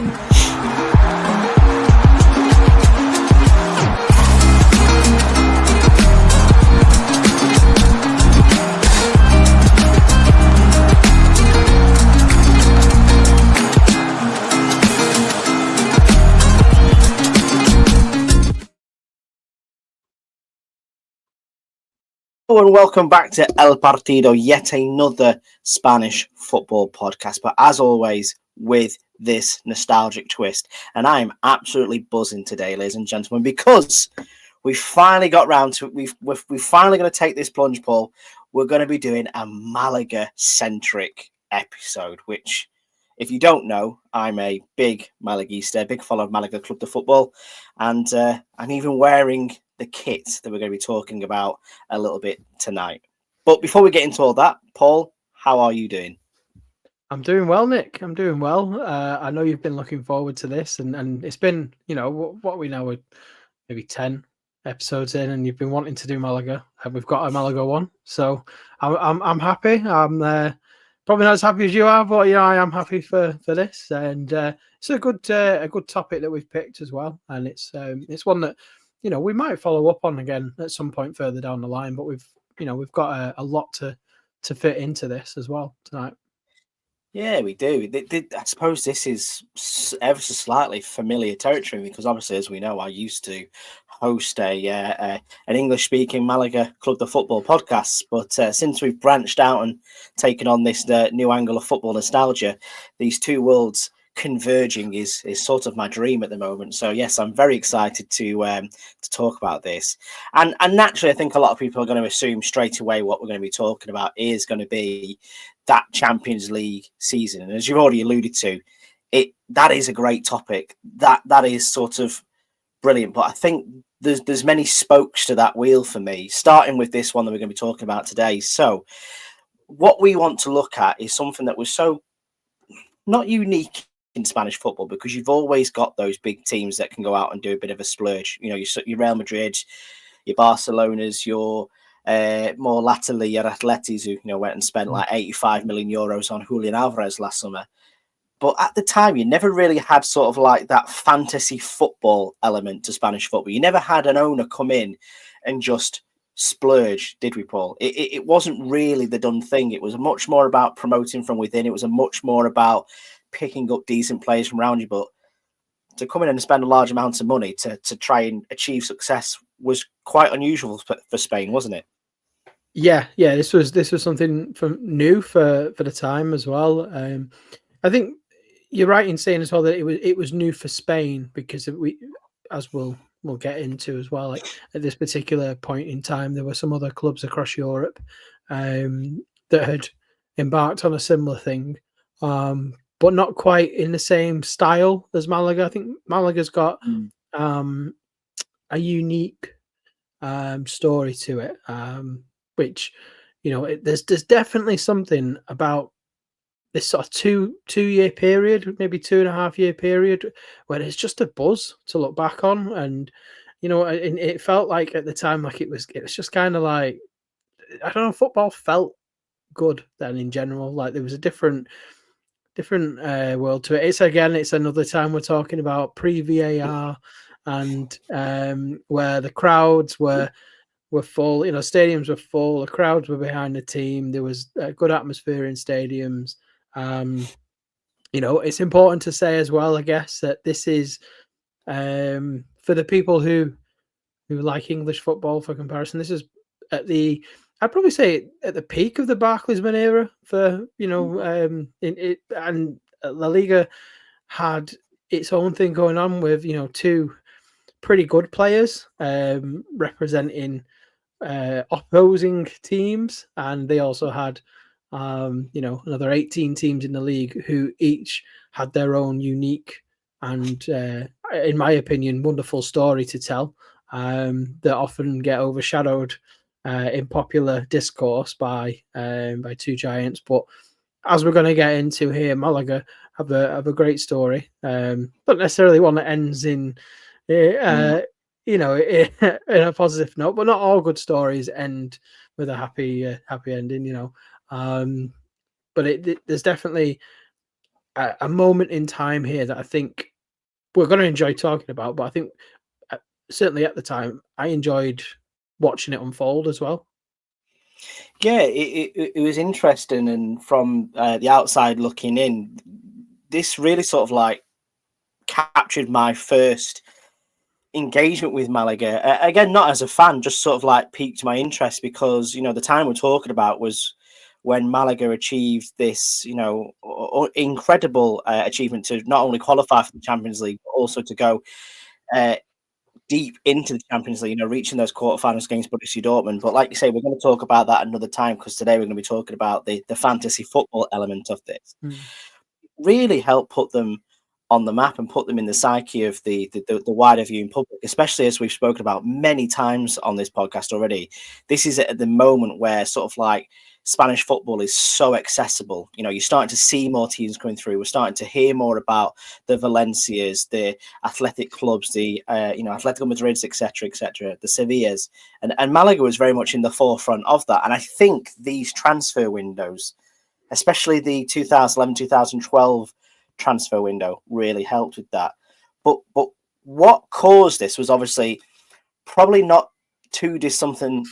Hello and welcome back to El Partido, yet another Spanish football podcast, but as always with this nostalgic twist. And I am absolutely buzzing today, ladies and gentlemen, because we finally got round to it. We're finally going to take this plunge, Paul. We're going to be doing a Malaga-centric episode, which, if you don't know, I'm a big Malaguista, big follower of Malaga Club de Futbol, and I'm even wearing the kit that we're going to be talking about a little bit tonight. But before we get into all that, Paul, how are you doing? I'm doing well, Nick. I'm doing well. I know you've been looking forward to this, and it's been, what we know, maybe 10 episodes in, and you've been wanting to do Malaga, and we've got a Malaga one. So I'm happy. I'm probably not as happy as you are, but I am happy for this, and it's a good topic that we've picked as well, and it's one that we might follow up on again at some point further down the line, but we've got a lot to fit into this as well tonight. Yeah, we do. I suppose this is ever so slightly familiar territory because obviously, as we know, I used to host an English-speaking Malaga Club de Futbol podcast. But since we've branched out and taken on this new angle of football nostalgia, these two worlds converging is sort of my dream at the moment. So yes, I'm very excited to talk about this. And naturally, I think a lot of people are going to assume straight away what we're going to be talking about is going to be that Champions League season. And as you've already alluded to, that is a great topic. That is sort of brilliant. But I think there's many spokes to that wheel for me, starting with this one that we're going to be talking about today. So what we want to look at is something that was so not unique in Spanish football, because you've always got those big teams that can go out and do a bit of a splurge. Your Real Madrid, your Barcelonas, your more latterly your Atletis, who went and spent like 85 million euros on Julian Alvarez last summer. But at the time, you never really had sort of like that fantasy football element to Spanish football. You never had an owner come in and just splurge, did we, Paul? It wasn't really the done thing. It was much more about promoting from within. It was much more about picking up decent players from around you. But to come in and spend a large amount of money to try and achieve success was quite unusual for Spain, wasn't it? Yeah. This was something new for the time as well. I think you're right in saying as well that it was new for Spain because as we'll get into as well. Like at this particular point in time, there were some other clubs across Europe that had embarked on a similar thing, but not quite in the same style as Malaga. I think Malaga's got a unique story to it, which there's definitely something about this sort of two-year period, maybe 2.5 year period, where it's just a buzz to look back on, and and it felt like at the time like it was just kind of like, I don't know, football felt good then in general. Like there was a different world to it. It's another time we're talking about pre-VAR, and where the crowds were full. Stadiums were full. The crowds were behind the team. There was a good atmosphere in stadiums. It's important to say as well, I guess, that this is for the people who like English football. For comparison, this is I'd probably say at the peak of the Barclaysman era for and La Liga had its own thing going on with two pretty good players representing opposing teams, and they also had another 18 teams in the league who each had their own unique and in my opinion wonderful story to tell, that often get overshadowed in popular discourse by two giants. But as we're going to get into here, Malaga have a great story, not necessarily one that ends in in a positive note, but not all good stories end with a happy ending, but there's definitely a moment in time here that I think we're going to enjoy talking about. But I think certainly at the time, I enjoyed watching it unfold as well. Yeah, it was interesting, and from the outside looking in, this really sort of like captured my first engagement with Malaga. Again, not as a fan, just sort of like piqued my interest because the time we're talking about was when Malaga achieved this incredible achievement to not only qualify for the Champions League but also to go uh, deep into the Champions League, reaching those quarterfinals against Borussia Dortmund. But like you say, we're going to talk about that another time because today we're going to be talking about the fantasy football element of this. Mm. Really helped put them on the map and put them in the psyche of the wider viewing public, especially as we've spoken about many times on this podcast already. This is at the moment where sort of like Spanish football is so accessible. You're starting to see more teams coming through. We're starting to hear more about the Valencias, the athletic clubs, the Atletico Madrids, etc., the Sevillas, and Malaga was very much in the forefront of that. And I think these transfer windows, especially the 2011-2012 transfer window, really helped with that. But what caused this was obviously probably not too dissimilar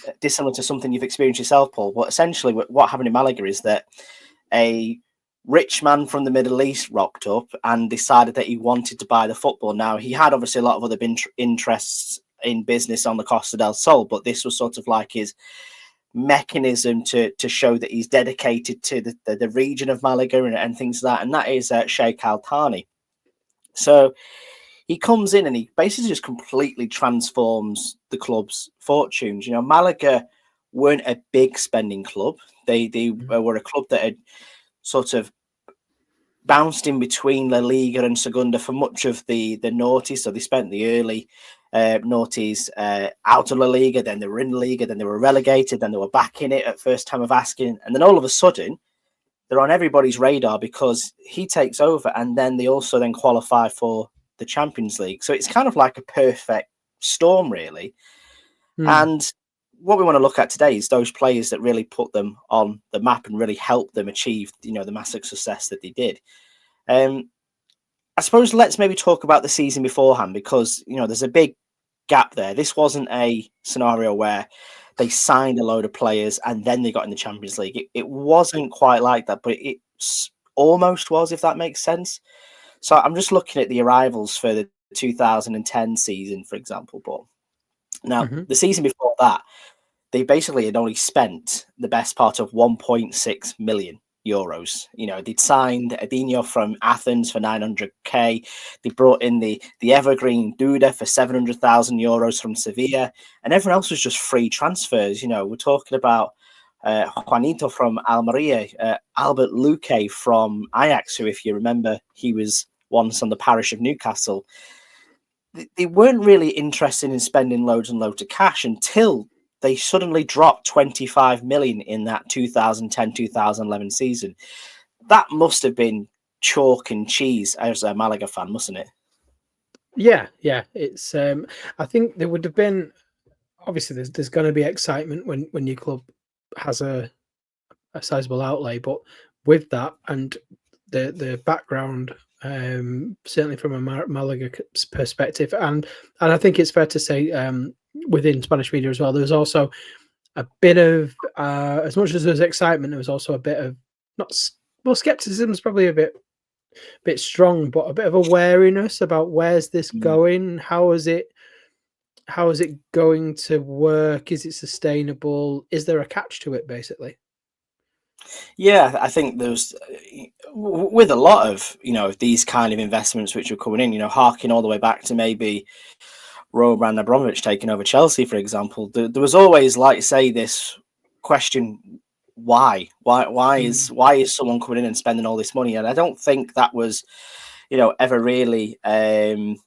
to something you've experienced yourself, Paul. But essentially, what happened in Malaga is that a rich man from the Middle East rocked up and decided that he wanted to buy the football. Now, he had obviously a lot of other interests in business on the Costa del Sol, but this was sort of like his mechanism to show that he's dedicated to the region of Malaga and things like that, and that is Sheikh Al Thani. So he comes in and he basically just completely transforms the club's fortunes. Malaga weren't a big spending club. They were a club that had sort of bounced in between La Liga and Segunda for much of the noughties. So they spent the early noughties out of La Liga, then they were in La Liga, then they were relegated, then they were back in it at first time of asking. And then all of a sudden, they're on everybody's radar because he takes over and then they also then qualify for the Champions League. So it's kind of like a perfect storm, really. And what we want to look at today is those players that really put them on the map and really helped them achieve, the massive success that they did. I suppose let's maybe talk about the season beforehand because, there's a big gap there. This wasn't a scenario where they signed a load of players and then they got in the Champions League. It wasn't quite like that, but it almost was, if that makes sense. So I'm just looking at the arrivals for the 2010 season, for example, Paul. Now, the season before that, they basically had only spent the best part of 1.6 million euros. They'd signed Adinho from Athens for 900k. They brought in the evergreen Duda for 700,000 euros from Sevilla, and everyone else was just free transfers. We're talking about Juanito from Almeria, Albert Luque from Ajax, who, if you remember, he was once on the parish of Newcastle. They weren't really interested in spending loads and loads of cash until they suddenly dropped 25 million in that 2010-2011 season. That must have been chalk and cheese as a Malaga fan, mustn't it? Yeah. It's I think there would have been, obviously there's going to be excitement when your club has a sizable outlay, but with that and the background, certainly from a Malaga perspective, and I think it's fair to say within Spanish media as well, there was also a bit of as much as there was excitement, there was also a bit of skepticism is probably a bit strong, but a bit of a wariness about where's this going, how is it going to work, is it sustainable, is there a catch to it, basically. Yeah, I think there's with a lot of these kind of investments which are coming in, harking all the way back to maybe Roman Abramovich taking over Chelsea, for example. There was always, like say, this question: why is someone coming in and spending all this money? And I don't think that was ever really something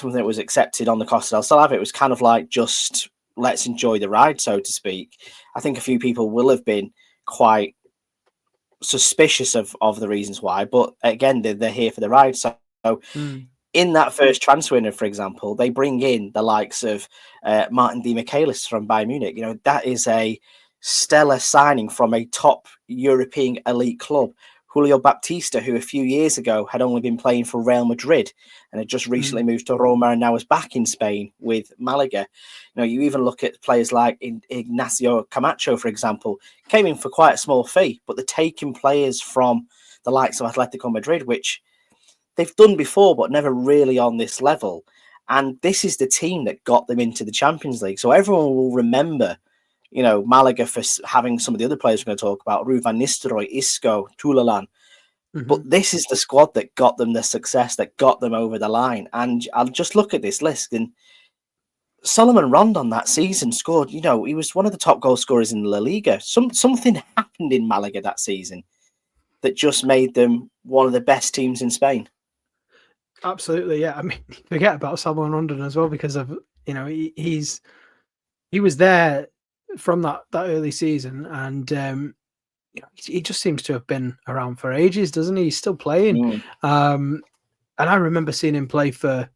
that was accepted on the Costa del Sol. It was kind of like, just let's enjoy the ride, so to speak. I think a few people will have been quite suspicious of the reasons why, but again, they're here for the ride. So in that first transfer window, for example, they bring in the likes of Martin Di Michaelis from Bayern Munich. That is a stellar signing from a top European elite club Julio Baptista, who a few years ago had only been playing for Real Madrid and had just recently moved to Roma and now is back in Spain with Malaga. You even look at players like Ignacio Camacho, for example, came in for quite a small fee, but they're taking players from the likes of Atletico Madrid, which they've done before, but never really on this level. And this is the team that got them into the Champions League. So everyone will remember, Malaga for having some of the other players we're going to talk about, Rui van Nistelrooy, Isco, Toulalan. But this is the squad that got them the success, that got them over the line. And I'll just look at this list. And Solomon Rondon that season scored, he was one of the top goal scorers in La Liga. Something happened in Malaga that season that just made them one of the best teams in Spain. Absolutely, yeah. I mean, forget about Salomon Rondon as well, because of he was there from that early season, and he just seems to have been around for ages, doesn't he? He's still playing. And I remember seeing him play for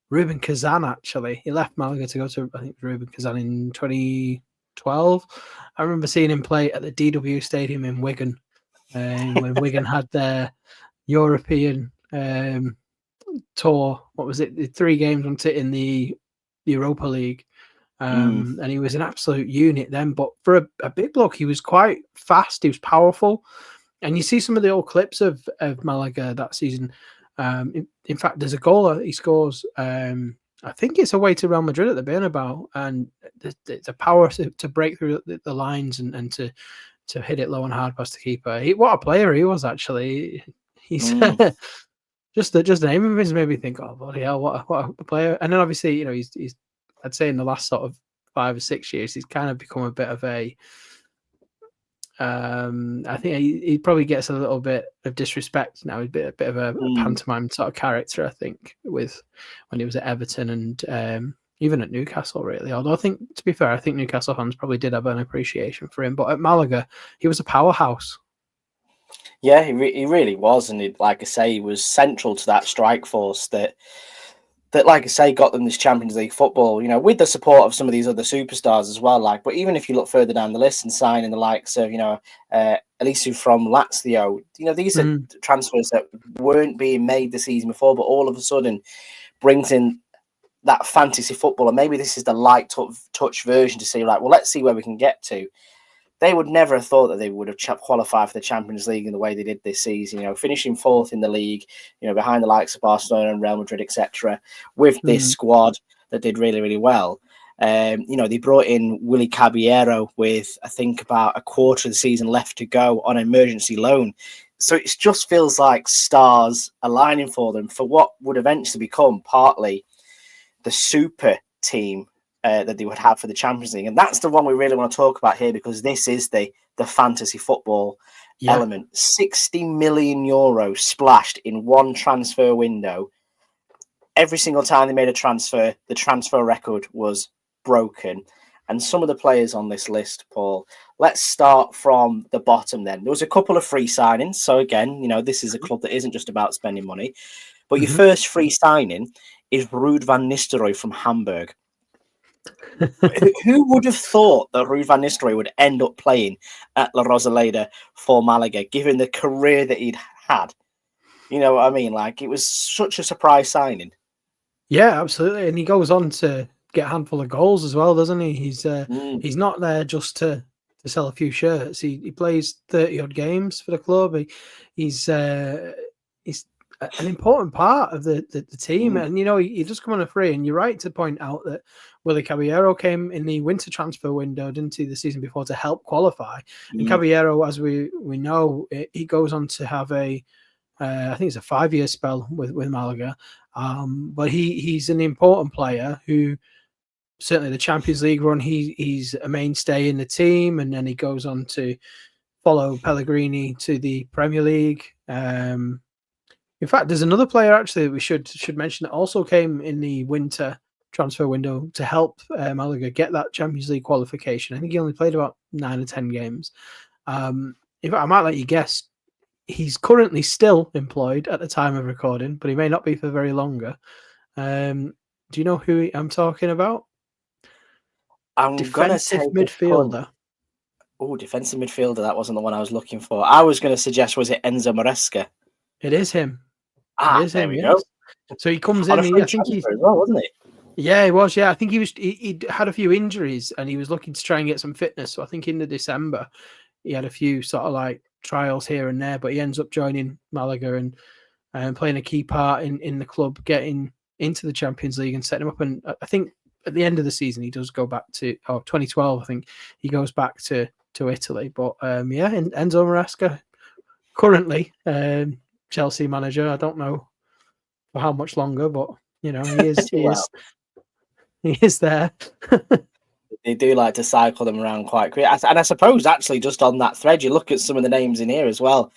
Ruben Kazan. Actually, he left Malaga to go to, I think, Ruben Kazan in 2012. I remember seeing him play at the DW Stadium in Wigan, when Wigan had their European tour. What was it? The 3 games on it in the Europa League. And he was an absolute unit then. But for a big bloke, he was quite fast. He was powerful. And you see some of the old clips of Malaga that season. In fact, there's a goal that he scores. I think it's away to Real Madrid at the Bernabeu, and the power to break through the lines and to hit it low and hard past the keeper. What a player he was, actually. He's just the name of him made me think, oh bloody hell, what a player. And then obviously, he's I'd say in the last sort of 5 or 6 years, he's kind of become a bit of a I think he probably gets a little bit of disrespect now. He's a bit of a pantomime sort of character, I think, with when he was at Everton and even at Newcastle, really. Although I think, to be fair, I think Newcastle fans probably did have an appreciation for him. But at Malaga, he was a powerhouse. Yeah, he really was. And like I say, he was central to that strike force that, like I say, got them this Champions League football, with the support of some of these other superstars as well. But even if you look further down the list and signing the likes of, Elisu from Lazio, these are transfers that weren't being made the season before, but all of a sudden brings in that fantasy football. And maybe this is the light touch version to say, well, let's see where we can get to. They would never have thought that they would have qualified for the Champions League in the way they did this season, finishing 4th in the league, behind the likes of Barcelona and Real Madrid, etc., with this squad that did really, really well. They brought in Willy Caballero with, I think, about a quarter of the season left to go on emergency loan. So it just feels like stars aligning for them for what would eventually become partly the super team that they would have for the Champions League. And that's the one we really want to talk about here, because this is the fantasy football element. 60 million euros splashed in one transfer window. Every single time they made a transfer, the transfer record was broken. And some of the players on this list, Paul, let's start from the bottom then. There was a couple of free signings. So again, this is a club that isn't just about spending money. But your first free signing is Ruud van Nistelrooy from Hamburg. Who would have thought that Ruud van Nistelrooy would end up playing at La Rosaleda for Malaga, given the career that he'd had? You know what I mean? It was such a surprise signing. Yeah, absolutely. And he goes on to get a handful of goals as well, doesn't he? He's not there just to sell a few shirts. He plays 30-odd games for the club. He's an important part of the team. And, he just come on a free. And you're right to point out that Willy Caballero came in the winter transfer window, didn't he, the season before, to help qualify. And Caballero, as we know, he goes on to have I think it's a 5-year spell with Malaga. But he's an important player who, certainly the Champions League run, he's a mainstay in the team. And then he goes on to follow Pellegrini to the Premier League. In fact, there's another player actually that we should mention that also came in the winter transfer window to help Malaga get that Champions League qualification. I think he only played about 9 or 10 games. In fact, I might let you guess. He's currently still employed at the time of recording, but he may not be for very longer. Do you know who I'm talking about? I'm Defensive midfielder. Oh, defensive midfielder. That wasn't the one I was looking for. I was going to suggest, was it Enzo Maresca? It is him. It Ah, is there him. we Yes. go. So he comes On in. a free I think he. transfer as well, wasn't it? Yeah, he was. Yeah, I think he was. He had a few injuries, and he was looking to try and get some fitness. So I think in the December, he had a few sort of like trials here and there, but he ends up joining Malaga and playing a key part in the club getting into the Champions League and setting him up. And I think at the end of the season, he does go back to 2012. I think he goes back to Italy. But yeah, Enzo Maresca currently Chelsea manager. I don't know for how much longer, but you know he is Well, he is there. they do like to cycle them around quite quick. And I suppose actually just on that thread, you look at some of the names in here as well,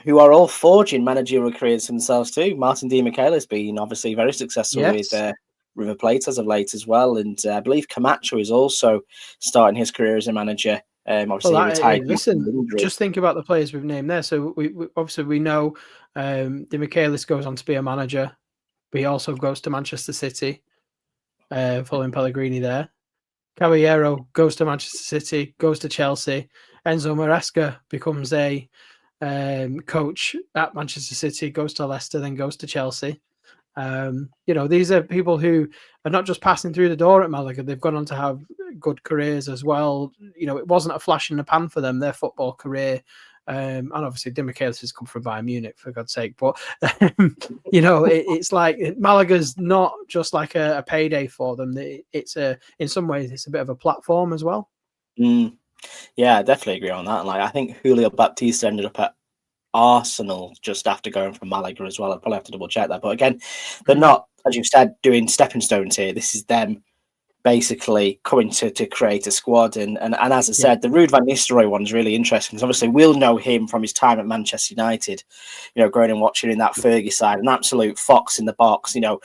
who are all forging managerial careers themselves too. Martin Di Michele's been obviously very successful with Yes. River Plate as of late as well. And I believe Camacho is also starting his career as a manager. Obviously, he Well, retired due to listen, injury. just think about the players we've named there. So we obviously we know Di Michelis goes on to be a manager, but he also goes to Manchester City, following Pellegrini there. Caballero goes to Manchester City, goes to Chelsea. Enzo Maresca becomes a coach at Manchester City, goes to Leicester, then goes to Chelsea. You know, these are people who are not just passing through the door at Malaga, they've gone on to have good careers as well. You know, it wasn't a flash in the pan for them, their football career. And obviously, Di Michelis has come from Bayern Munich, for God's sake. But, you know, it's like Malaga's not just like a payday for them. It's in some ways, it's a bit of a platform as well. Mm, yeah, I definitely agree on that. Like, I think Julio Baptista ended up at Arsenal just after going from Malaga as well. I'd probably have to double check that. But again, they're not, as you said, doing stepping stones here. This is them basically coming to create a squad. And as I said, the Ruud van Nistelrooy one's really interesting because obviously we'll know him from his time at Manchester United, you know, growing and watching in that Fergie side, an absolute fox in the box, you know,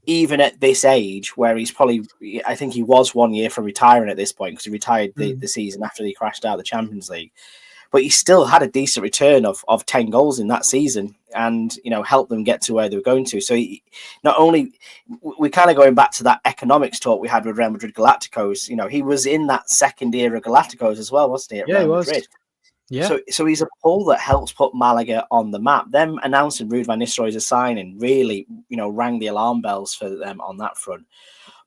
even at this age where he's probably, I think he was 1 year from retiring at this point because he retired the season after he crashed out of the Champions League. But he still had a decent return of 10 goals in that season and, you know, helped them get to where they were going to. So he, not only, we're kind of going back to that economics talk we had with Real Madrid Galacticos, you know, he was in that second era Galacticos as well, wasn't he, at Real Madrid? Yeah. So he's a pull that helps put Malaga on the map. Them announcing Ruud van Nistelrooy as a signing really, you know, rang the alarm bells for them on that front.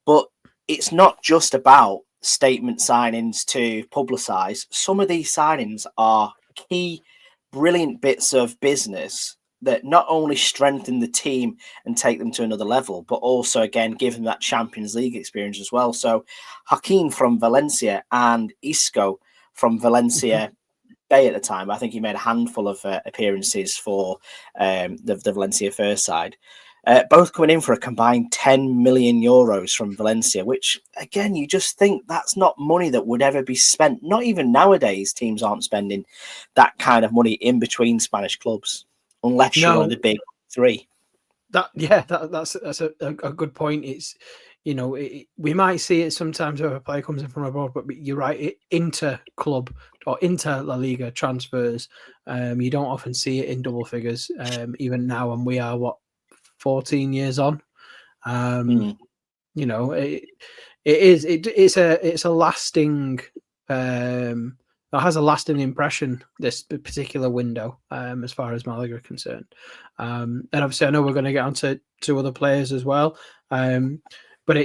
But it's not just about statement signings to publicise. Some of these signings are key, brilliant bits of business that not only strengthen the team and take them to another level, but also, again, give them that Champions League experience as well. So Hakeem from Valencia and Isco from Valencia Bay at the time, I think he made a handful of appearances for the Valencia first side. Both coming in for a combined 10 million euros from Valencia, which, again, you just think that's not money that would ever be spent. Not even nowadays, teams aren't spending that kind of money in between Spanish clubs, unless you're one of the big three. That's a good point. It's, you know, we might see it sometimes if a player comes in from abroad, but you're right, inter club or inter La Liga transfers, you don't often see it in double figures, even now, and we are 14 years on. You know, it's a lasting, it has a lasting impression, this particular window, as far as Malaga are concerned. And obviously I know we're going to get onto other players as well, but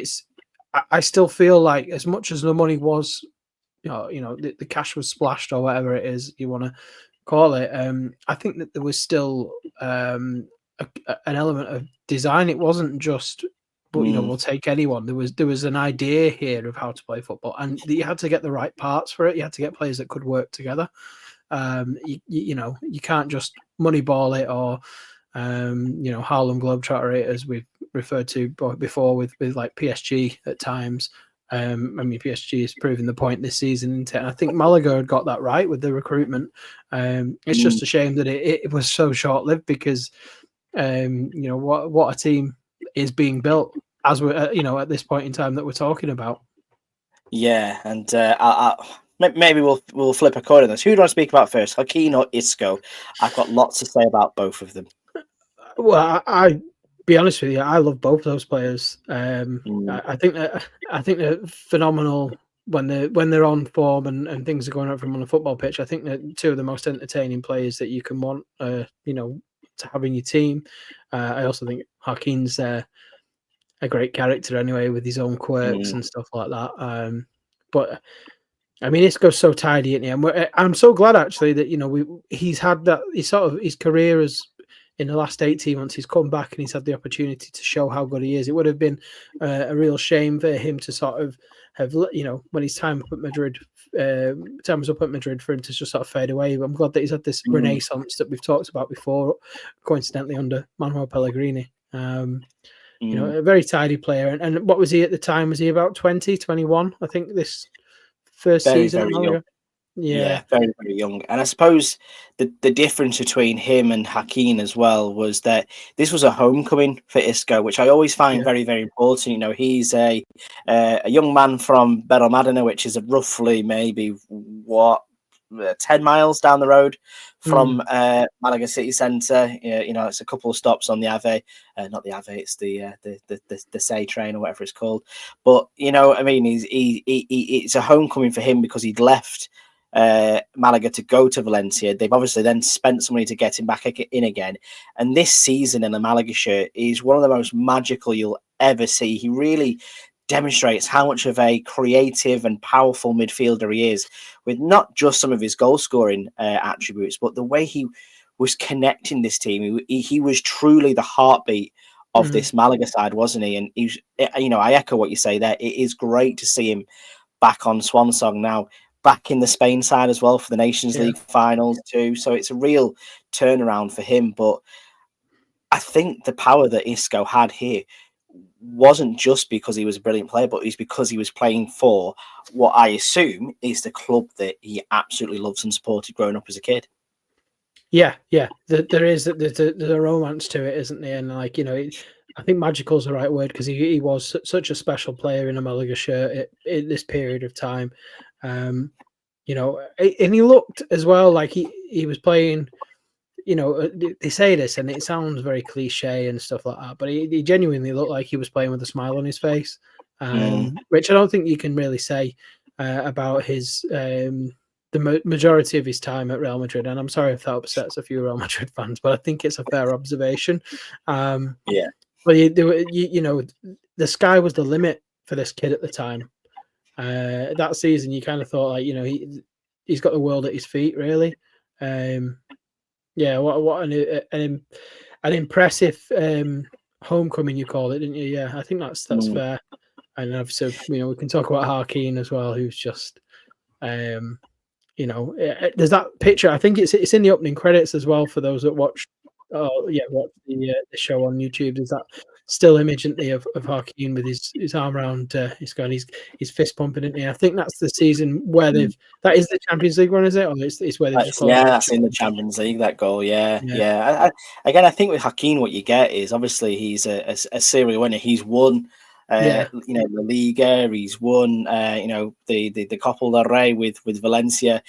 I still feel like, as much as the money was, the cash was splashed or whatever it is you want to call it, I think that there was still an element of design. It wasn't just, but we'll take anyone. There was an idea here of how to play football, and you had to get the right parts for it. You had to get players that could work together. You can't just moneyball it, or Harlem Globetrotter it, as we've referred to before with like PSG at times. PSG is proving the point this season. And I think Malaga had got that right with the recruitment. It's just a shame that it was so short lived, because what a team is being built as we're at this point in time that we're talking about. Yeah, and maybe we'll flip a coin on this. Who do I speak about first, Hakeem or Isco? I've got lots to say about both of them. Well, I be honest with you, I love both those players. I think they're phenomenal when they're on form and things are going up from on the football pitch, I think they're two of the most entertaining players that you can want, to have in your team. I also think Hakeem's a great character anyway, with his own quirks and stuff like that. But I mean, Isco's so tidy, isn't he? And I'm so glad actually that he's had that. He's sort of his career as in the last 18 months, he's come back and he's had the opportunity to show how good he is. It would have been a real shame for him to sort of have, when his time up at Madrid, time was up at Madrid, for him to just sort of fade away. But I'm glad that he's had this renaissance that we've talked about before, coincidentally under Manuel Pellegrini. A very tidy player. And what was he at the time? Was he about 20, 21? I think this first season at Malaga. Yeah, very, very young. And I suppose the difference between him and Hakeem as well was that this was a homecoming for Isco, which I always find very, very important. He's a young man from Benalmádena, which is roughly maybe 10 miles down the road from Malaga city centre. It's a couple of stops on the Ave, not the Ave, it's the Say train or whatever it's called. But I mean, it's a homecoming for him because he'd left Malaga to go to Valencia. They've obviously then spent some money to get him back in again. And this season in the Malaga shirt is one of the most magical you'll ever see. He really demonstrates how much of a creative and powerful midfielder he is, with not just some of his goal scoring attributes, but the way he was connecting this team. He was truly the heartbeat of this Malaga side, wasn't he? And he's, I echo what you say there. It is great to see him back on Swan Song now, back in the Spain side as well for the Nations League finals too. So it's a real turnaround for him. But I think the power that Isco had here wasn't just because he was a brilliant player, but it's because he was playing for what I assume is the club that he absolutely loves and supported growing up as a kid. Yeah. There's a romance to it, isn't there? And I think magical is the right word, because he was such a special player in a Malaga shirt in this period of time. And he looked as well like he was playing. They say this and it sounds very cliche and stuff like that, but he genuinely looked like he was playing with a smile on his face, which I don't think you can really say about his the majority of his time at Real Madrid. And I'm sorry if that upsets a few Real Madrid fans, but I think it's a fair observation. But the sky was the limit for this kid at the time. That season, you kind of thought he's got the world at his feet, really. What an impressive homecoming you called it, didn't you? Yeah, I think that's fair. And obviously, we can talk about Hakeem as well, who's just, there's that picture. I think it's in the opening credits as well for those that watch the show on YouTube. There's that still image, isn't there, of Hakeem with his arm around Isco and his fist pumping, isn't he? I think that's the season where that is the Champions League run, is it? Or it's where they've that's in the Champions League, that goal. Yeah. I think with Hakeem, what you get is obviously he's a serial winner. He's won La Liga, he's won the Copa del Rey with Valencia.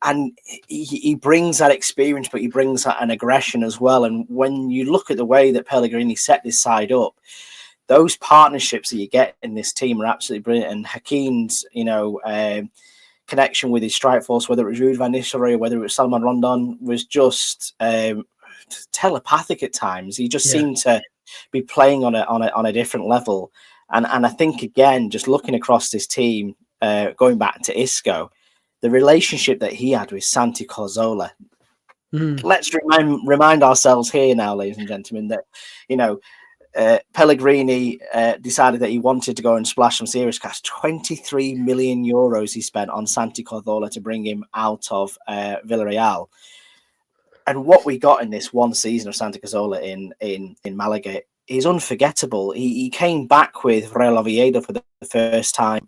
And he brings that experience, but he brings that an aggression as well. And when you look at the way that Pellegrini set this side up, those partnerships that you get in this team are absolutely brilliant. And Hakeem's, connection with his strike force, whether it was Ruud van Nistelrooy or whether it was Salman Rondon, was just telepathic at times. He just seemed to be playing on a different level. And I think, again, just looking across this team, going back to Isco, the relationship that he had with Santi Cazorla. Let's remind ourselves here now, ladies and gentlemen, that Pellegrini decided that he wanted to go and splash some serious cash. 23 million euros he spent on Santi Cazorla to bring him out of Villarreal. And what we got in this one season of Santi Cazorla in Malaga is unforgettable. He came back with Real Oviedo for the first time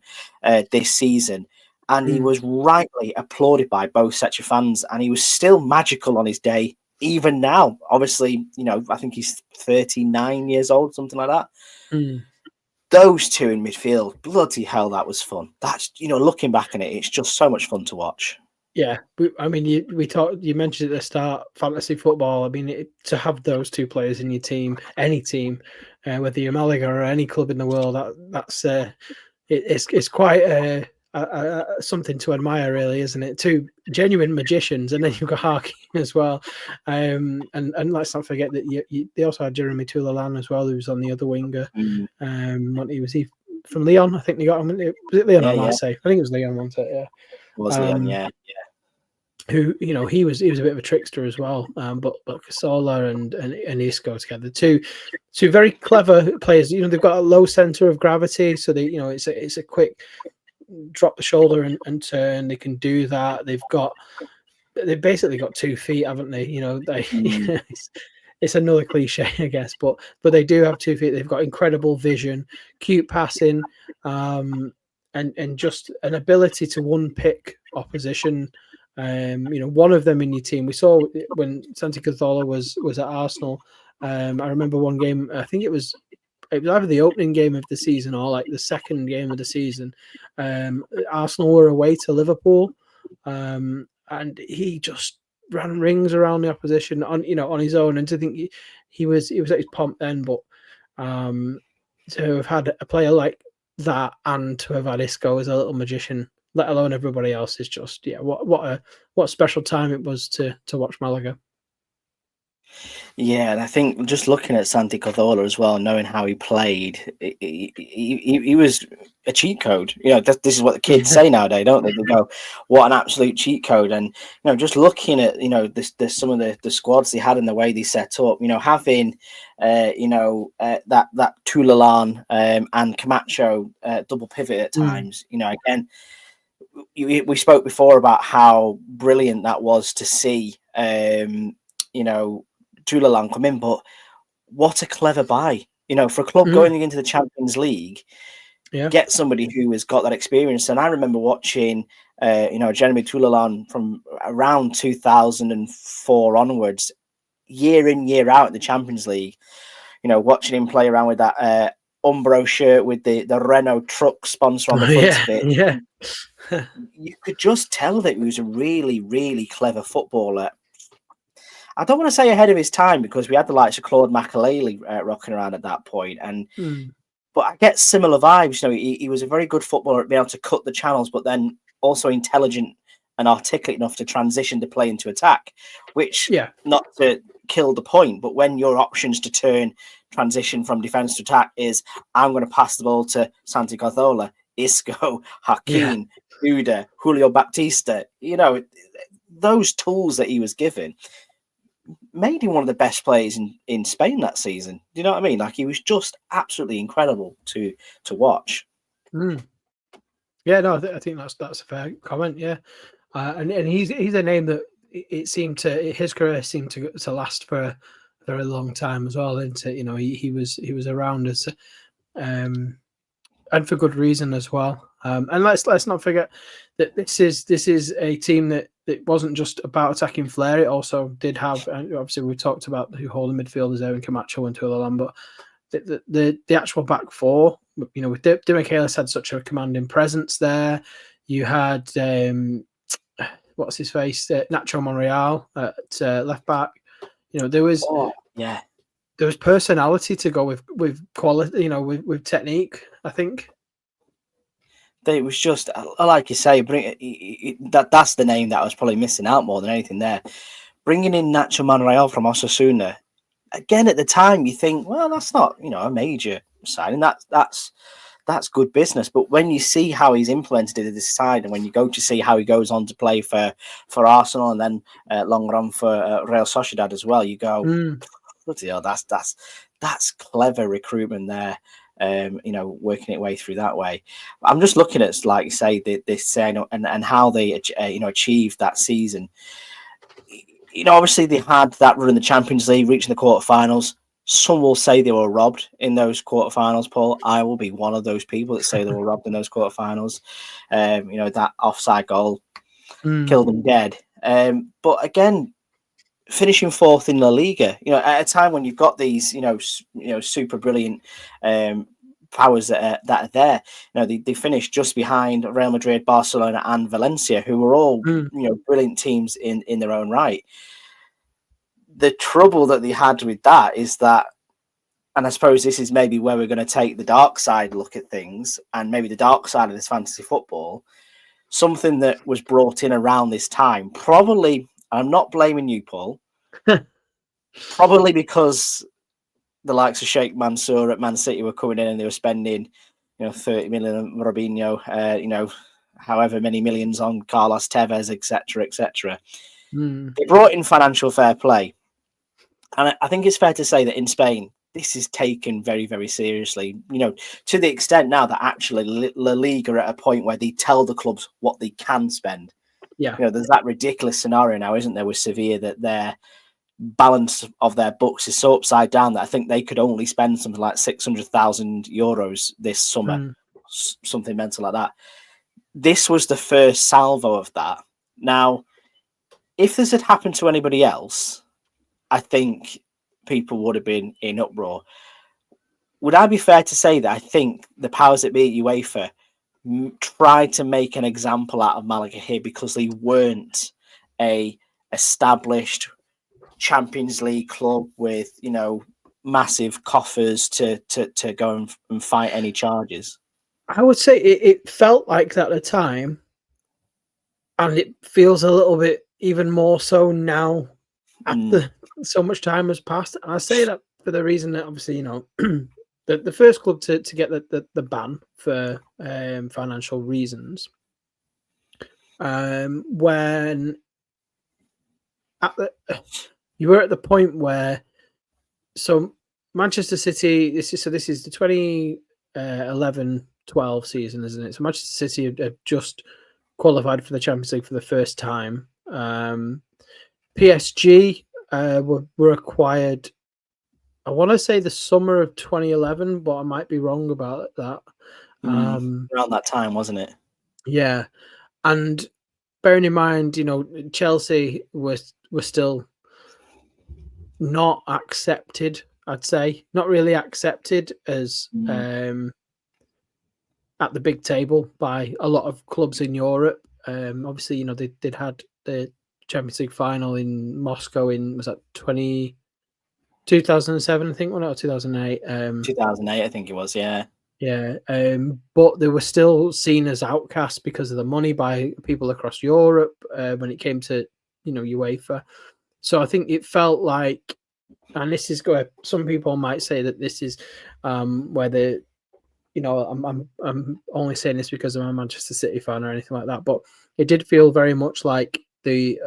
this season. And he was rightly applauded by both sets of fans, and he was still magical on his day, even now. Obviously, I think he's 39 years old, something like that. Those two in midfield, bloody hell, that was fun. That's, looking back on it, it's just so much fun to watch. Yeah, I mean, you mentioned at the start, fantasy football. I mean, to have those two players in your team, any team, whether you're Malaga or any club in the world, it's quite something to admire, really, isn't it? Two genuine magicians, and then you've got Harkin as well. And let's not forget that they also had Jeremy Toulalan as well, who was on the other winger. Was he from Lyon? I think they got him. Was it Lyon or Marseille? I think it was Lyon, wasn't it? Yeah, it was Lyon. Yeah. Who he was a bit of a trickster as well. But Casola and Isco together, two very clever players. They've got a low center of gravity, so they it's a quick drop the shoulder and turn. They can do that. They've basically got 2 feet, haven't they? It's another cliche, I guess, but they do have 2 feet. They've got incredible vision, cute passing, and just an ability to one-pick opposition. One of them in your team. We saw when Santi Cazorla was at Arsenal. I remember one game. I think it was either the opening game of the season or like the second game of the season. Arsenal were away to Liverpool, and he just ran rings around the opposition on his own. And to think he was at his pomp then, but to have had a player like that and to have had Isco as a little magician, let alone everybody else, is just what a special time it was to watch Malaga. Yeah, and I think just looking at Santi Cazorla as well, knowing how he played, he was a cheat code. This is what the kids say nowadays, don't they? They go, "What an absolute cheat code!" And just looking at some of the squads they had and the way they set up. Having that Toulalan and Camacho double pivot at times. Again, we spoke before about how brilliant that was to see. Toulalan come in, but what a clever buy, for a club going into the Champions League, get somebody who has got that experience. And I remember watching, Jeremy Toulalan from around 2004 onwards, year in, year out in the Champions League, watching him play around with that Umbro shirt with the Renault truck sponsor on the front of it. Yeah. You could just tell that he was a really, really clever footballer. I don't want to say ahead of his time because we had the likes of Claude Makelele rocking around at that point, but I get similar vibes. He was a very good footballer at being able to cut the channels, but then also intelligent and articulate enough to transition to play into attack. Which, not to kill the point, but when your options to turn transition from defense to attack is, I'm going to pass the ball to Santi Cazorla, Isco, Hakim, Uda, Julio Baptista. Those tools that he was given made him one of the best players in Spain that season. Do you know what I mean? Like, he was just absolutely incredible to watch. Yeah, no, I think that's a fair comment. Yeah, and he's a name that his career seemed to last for a very long time as well. Didn't it? He was around us, and for good reason as well. And let's not forget that this is a team that wasn't just about attacking flair. It also did have, and obviously we talked about who holding midfielders there in Camacho and Toulalan, but the actual back four, with Di Michaelis had such a commanding presence there. You had what's his face, Nacho Monreal at left back. There was there was personality to go with quality, with technique, I think. It was just, like you say, that's the name that I was probably missing out more than anything there. Bringing in Nacho Monreal from Osasuna, again, at the time, you think, well, that's not, a major signing. That's good business. But when you see how he's implemented it at this side, and when you go to see how he goes on to play for Arsenal and then long run for Real Sociedad as well, you go, bloody hell, that's clever recruitment there. Working its way through that way. I'm just looking at, like you say, this and how they achieved that season. Obviously they had that run in the Champions League, reaching the quarterfinals. Some will say they were robbed in those quarterfinals, Paul. I will be one of those people that say they were robbed in those quarterfinals. That offside goal killed them dead. But again, finishing fourth in La Liga, at a time when you've got these, super brilliant powers that are there. They finished just behind Real Madrid, Barcelona, and Valencia, who were all brilliant teams in their own right. The trouble that they had with that is that, and I suppose this is maybe where we're going to take the dark side look at things, and maybe the dark side of this fantasy football. something that was brought in around this time. Probably, I'm not blaming you, Paul. Probably because the likes of Sheikh Mansour at Man City were coming in and they were spending, 30 million on Robinho, however many millions on Carlos Tevez, etc., etc. They brought in financial fair play. And I think it's fair to say that in Spain, this is taken very, very seriously, to the extent now that actually La Liga are at a point where they tell the clubs what they can spend. Yeah. There's that ridiculous scenario now, isn't there, with Sevilla, that their balance of their books is so upside down that I think they could only spend something like 600,000 euros this summer, something mental like that. This was the first salvo of that. Now, if this had happened to anybody else, I think people would have been in uproar. Would I be fair to say that I think the powers that be at UEFA tried to make an example out of Malaga here because they weren't a established Champions League club with, massive coffers to go and fight any charges? I would say it felt like that at the time, and it feels a little bit even more so now after so much time has passed. And I say that for the reason that obviously, the first club to get the ban for financial reasons, when you were at the point where, so Manchester City, this is the 2011-12 season, isn't it? So Manchester City had just qualified for the Champions League for the first time. PSG were acquired, I want to say the summer of 2011, but I might be wrong about that. Around that time, wasn't it? Yeah. And bearing in mind, Chelsea were still not accepted, I'd say. Not really accepted as at the big table by a lot of clubs in Europe. Obviously, they'd had the Champions League final in Moscow was that 2007, I think, or 2008? 2008, I think it was, yeah. Yeah, but they were still seen as outcasts because of the money by people across Europe when it came to, UEFA. So I think it felt like, and this is where some people might say that this is where the, I'm only saying this because I'm a Manchester City fan or anything like that, but it did feel very much like the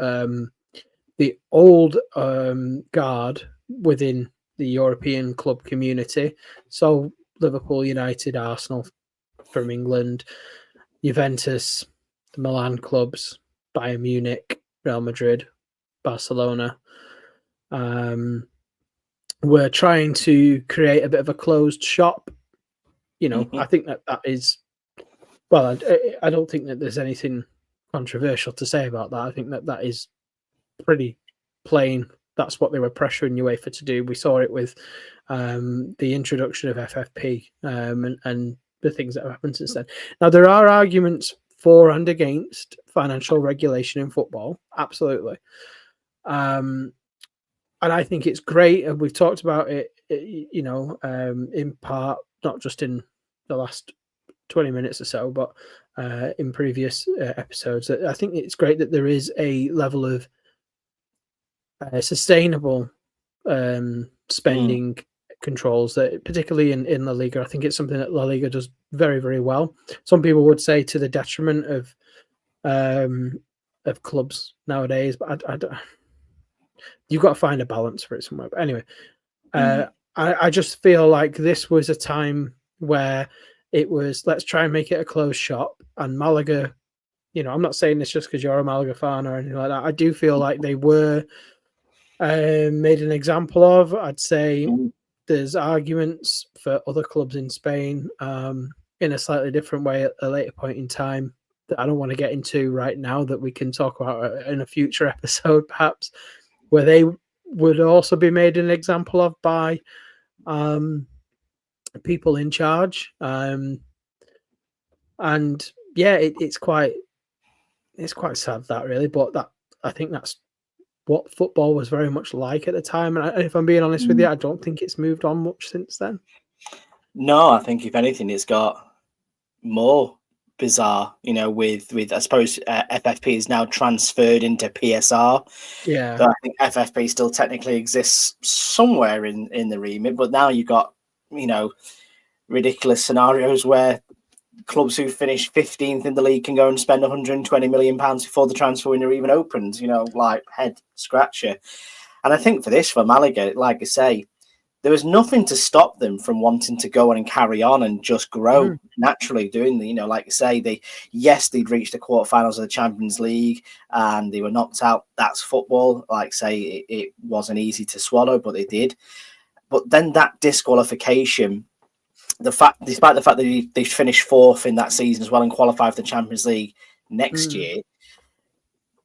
old guard within the European club community. So Liverpool, United, Arsenal from England, Juventus, the Milan clubs, Bayern Munich, Real Madrid, Barcelona, were trying to create a bit of a closed shop. I think that is, well, I don't think that there's anything controversial to say about that. I think that is pretty plain. That's what they were pressuring UEFA to do. We saw it with the introduction of FFP and the things that have happened since then. Now, there are arguments for and against financial regulation in football. Absolutely. And I think it's great. And we've talked about it, in part, not just in the last 20 minutes or so, but in previous episodes. I think it's great that there is a level of sustainable spending controls, that particularly in La Liga. I think it's something that La Liga does very, very well. Some people would say to the detriment of clubs nowadays, but I don't, you've got to find a balance for it somewhere. But anyway, I just feel like this was a time where it was, let's try and make it a closed shop. And Malaga, I'm not saying this just because you're a Malaga fan or anything like that. I do feel like they were made an example of. I'd say there's arguments for other clubs in Spain in a slightly different way at a later point in time that I don't want to get into right now, that we can talk about in a future episode, perhaps, where they would also be made an example of by people in charge. And yeah, it's quite sad, that really, but that, I think that's what football was very much like at the time. And if I'm being honest with you, I don't think it's moved on much since then. No, I think if anything, it's got more bizarre, with I suppose FFP is now transferred into PSR. Yeah. So I think FFP still technically exists somewhere in the remit, but now you've got, ridiculous scenarios where clubs who finish 15th in the league can go and spend 120 million pounds before the transfer window even opens, like head scratcher. And I think for Malaga, like I say, there was nothing to stop them from wanting to go on and carry on and just grow naturally doing like I say, they'd reached the quarterfinals of the Champions League and they were knocked out. That's football. Like I say, it wasn't easy to swallow, but they did. But then that disqualification, despite the fact that they finished 4th in that season as well and qualified for the Champions League next year,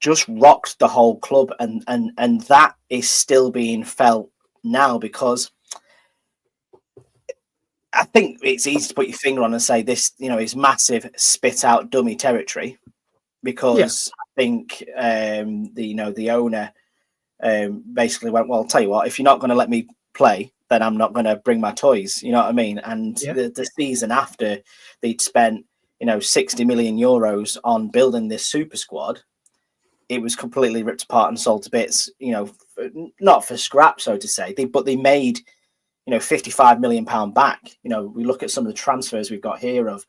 just rocked the whole club. And that is still being felt now, because I think it's easy to put your finger on and say this, is massive spit out dummy territory, because I think the owner basically went, well, I'll tell you what, if you're not going to let me play, then I'm not going to bring my toys. You know what I mean? And the season after, they'd spent 60 million euros on building this super squad. It was completely ripped apart and sold to bits. Not for scrap, so to say. But they made 55 million pound back. We look at some of the transfers we've got here of,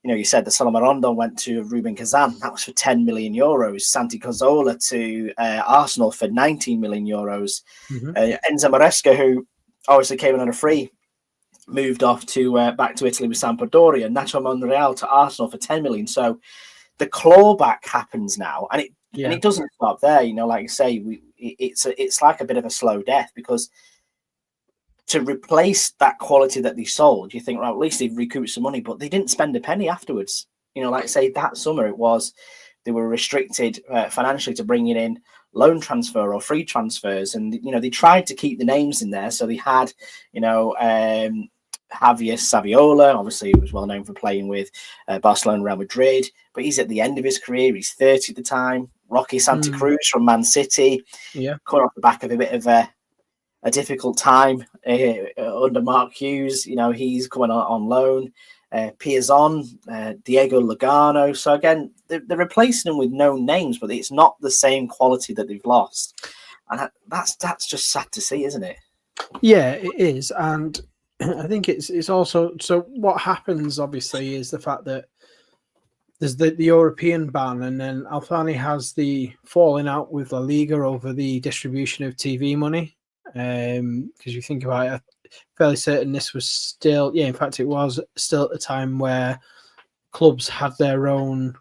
you said the Salomon Rondon went to Ruben Kazan. That was for 10 million euros. Santi Cazorla to Arsenal for 19 million euros. Enzo Maresca, who obviously came in on a free, moved off to back to Italy with Sampdoria. Nacho Monreal to Arsenal for 10 million. So the clawback happens now, and it doesn't stop there. Like I say, it's like a bit of a slow death, because to replace that quality that they sold, you think, well, at least they've recouped some money, but they didn't spend a penny afterwards. Like I say, that summer they were restricted financially to bringing in loan transfer or free transfers, and they tried to keep the names in there. So they had, Javier Saviola, obviously he was well known for playing with Barcelona, Real Madrid, but he's at the end of his career. He's 30 at the time. Rocky Santa Cruz from Man City, coming off the back of a bit of a difficult time under Mark Hughes. He's coming on loan. Piazon, Diego Lugano. So again, they're replacing them with known names, but it's not the same quality that they've lost, and that's just sad to see, isn't it? Yeah, it is, and I think it's also, so what happens obviously is the fact that there's the European ban, and then Alfani has the falling out with La Liga over the distribution of TV money. Because you think about it, I'm fairly certain this was still, in fact, it was still at a time where clubs had their own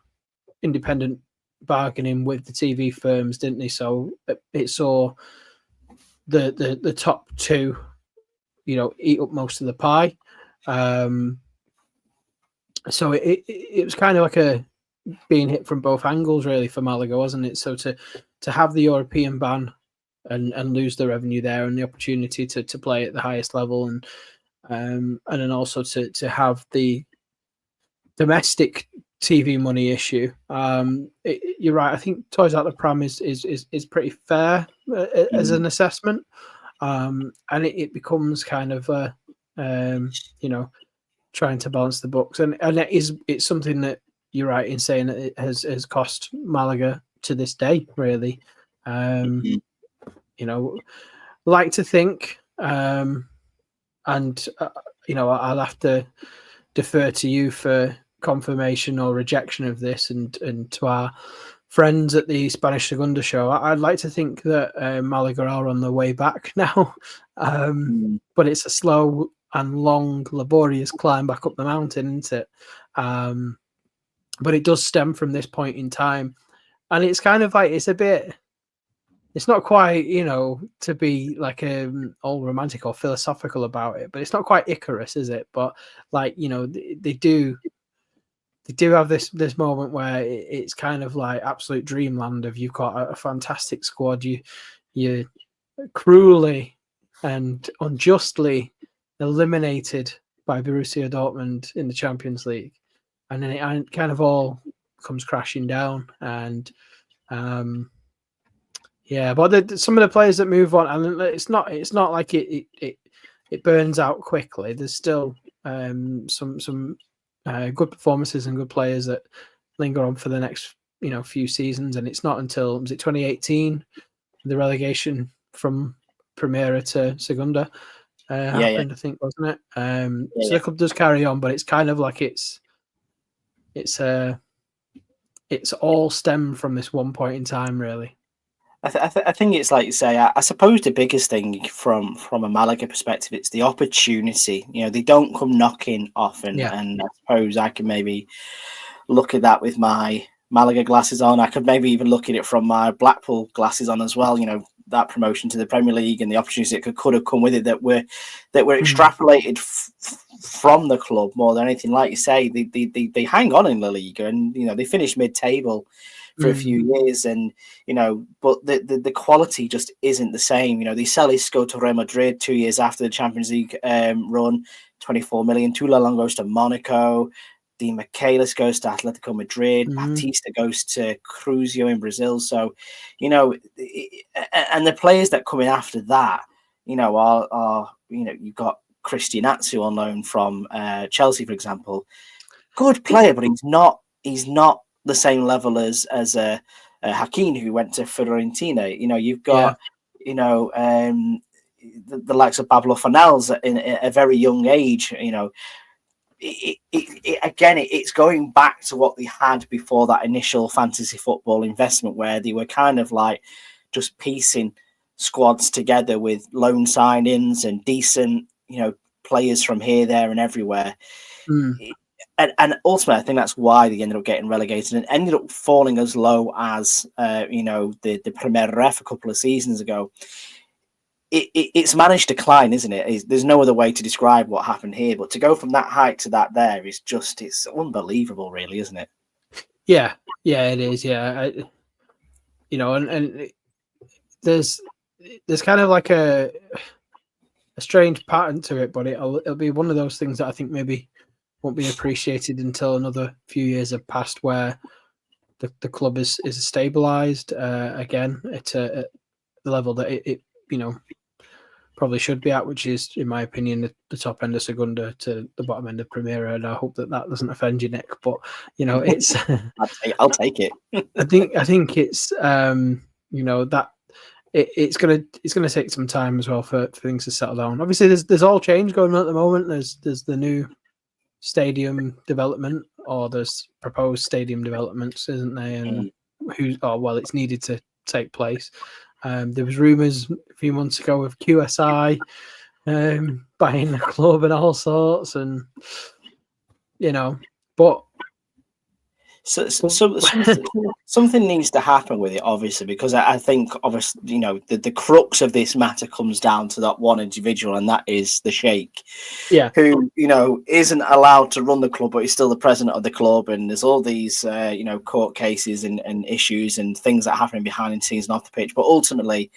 independent bargaining with the TV firms, didn't they? So it saw the top two, eat up most of the pie. So it was kind of like a being hit from both angles, really, for Malaga, wasn't it? So to have the European ban and lose the revenue there and the opportunity to play at the highest level, and then also to have the domestic TV money issue. You're right. I think Toys Out the Pram is pretty fair as an assessment, and it becomes kind of trying to balance the books, and it's something that you're right in saying that it has cost Malaga to this day, really. Like to think, and I'll have to defer to you for confirmation or rejection of this, and to our friends at the Spanish Segunda show. I'd like to think that Malaga are on their way back now, but it's a slow and long, laborious climb back up the mountain, isn't it? But it does stem from this point in time, and it's kind of like it's not quite, to be like all romantic or philosophical about it, but it's not quite Icarus, is it? But they do have this moment where it's kind of like absolute dreamland of, you've got a fantastic squad, you cruelly and unjustly eliminated by Borussia Dortmund in the Champions League, and then it kind of all comes crashing down. And but some of the players that move on, and it's not like it burns out quickly. There's still some good performances and good players that linger on for the next few seasons. And it's not until, was it 2018, the relegation from Primera to Segunda happened, I think, wasn't it? So the club does carry on, but it's kind of like it's all stemmed from this one point in time, really. I think it's like you say. I suppose the biggest thing from a Malaga perspective, it's the opportunity. They don't come knocking often, and I suppose I can maybe look at that with my Malaga glasses on. I could maybe even look at it from my Blackpool glasses on as well. That promotion to the Premier League and the opportunities that could have come with it that were extrapolated from the club more than anything. Like you say, they hang on in La Liga, and they finished mid-table for a few years, and but the quality just isn't the same. They sell Isco to Real Madrid 2 years after the Champions League run, 24 million. Tulalong goes to Monaco. Dean Michaelis goes to Atletico Madrid. Batista goes to Cruzeiro in Brazil. So, and the players that come in after that, are you've got Christian Atsu on loan from Chelsea, for example. Good player, but he's not the same level as Hakim, who went to Fiorentina. You've got the likes of Pablo Fornals in a very young age. It's going back to what they had before that initial fantasy football investment, where they were kind of like just piecing squads together with loan signings and decent, players from here, there, and everywhere. And ultimately, I think that's why they ended up getting relegated and ended up falling as low as the Premier Ref a couple of seasons ago. It's managed decline, isn't it? There's no other way to describe what happened here, but to go from that height to that there is just, it's unbelievable, really, isn't it? Yeah, it is. Yeah, and there's kind of like a strange pattern to it, but it'll be one of those things that I think maybe won't be appreciated until another few years have passed, where the club is stabilized again at the level that it probably should be at, which is, in my opinion, the top end of Segunda to the bottom end of Primera. And I hope that doesn't offend you, Nick. But it's I'll take it. I think it's that it's gonna take some time as well for things to settle down. Obviously, there's all change going on at the moment. There's the new stadium development, or there's proposed stadium developments, isn't there? And it's needed to take place. There was rumours a few months ago of QSI buying the club and all sorts, and but So something needs to happen with it, obviously, because I think, obviously, the crux of this matter comes down to that one individual, and that is the Sheikh, who isn't allowed to run the club, but he's still the president of the club. And there's all these court cases and issues and things that are happening behind the scenes and off the pitch. But ultimately,